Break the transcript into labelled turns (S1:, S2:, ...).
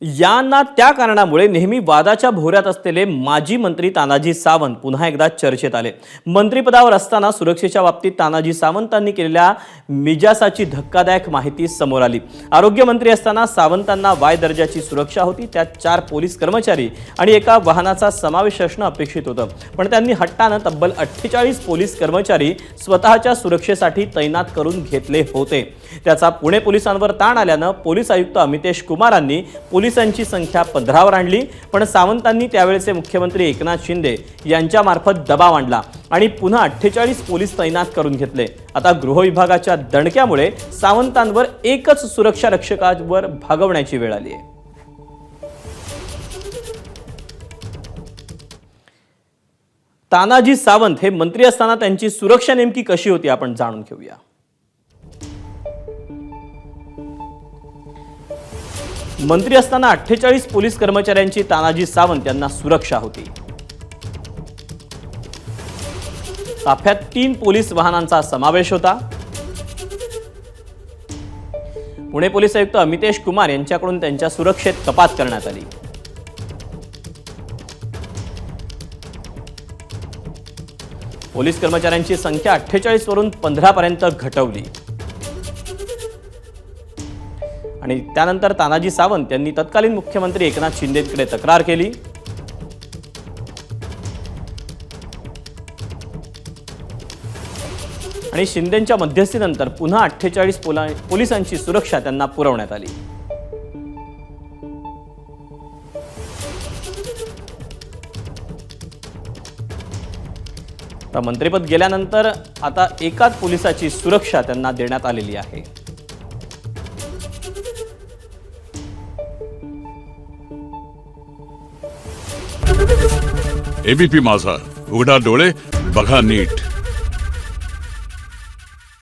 S1: यांना त्या कारणामुळे नेहमी वादाच्या भोवऱ्यात असलेले माजी मंत्री तानाजी सावंत पुन्हा एकदा चर्चेत आले। मंत्रिपदावर असताना सुरक्षेच्या बाबतीत तानाजी सावंतांनी केलेल्या मिजासाची धक्कादायक माहिती समोर आली। आरोग्य मंत्री असताना सावंतांना वाय दर्जाची सुरक्षा होती, त्यात 4 पोलीस कर्मचारी आणि एका वाहनाचा समावेश असणं अपेक्षित होतं, पण त्यांनी हट्टानं तब्बल 48 पोलीस कर्मचारी स्वतःच्या सुरक्षेसाठी तैनात करून घेतले होते। त्याचा पुणे पोलिसांवर ताण आल्यानं पोलीस आयुक्त अमितेश कुमारांनी पोलिसांची संख्या 15 वर आणली, पण सावंतांनी त्यावेळेचे मुख्यमंत्री एकनाथ शिंदे यांच्यामार्फत दबाव आणला आणि पुन्हा 48 पोलीस तैनात करून घेतले। आता गृह विभागाच्या दणक्यामुळे सावंतांवर एकच सुरक्षा रक्षकावर भागवण्याची वेळ आली आहे। तानाजी सावंत हे मंत्री असताना त्यांची सुरक्षा नेमकी कशी होती आपण जाणून घेऊया। मंत्री असताना 48 पोलीस कर्मचाऱ्यांची तानाजी सावंत यांना सुरक्षा होती। ताफ्यात 3 पोलीस वाहनांचा समावेश होता। पुणे पोलीस आयुक्त अमितेश कुमार यांच्याकडून त्यांच्या सुरक्षेत कपात करण्यात आली। पोलीस कर्मचाऱ्यांची संख्या 48 वरून 15 पर्यंत घटवली आणि त्यानंतर तानाजी सावंत यांनी तत्कालीन मुख्यमंत्री एकनाथ शिंदेंकडे तक्रार केली। आणि शिंदेंच्या मध्यस्थीनंतर पुन्हा 48 पोलिसांची सुरक्षा त्यांना पुरवण्यात आली। तर मंत्रिपद गेल्यानंतर आता एकाच पोलिसाची सुरक्षा त्यांना देण्यात आलेली आहे।
S2: एबीपी माझा, उघडा डोळे बघा नीट।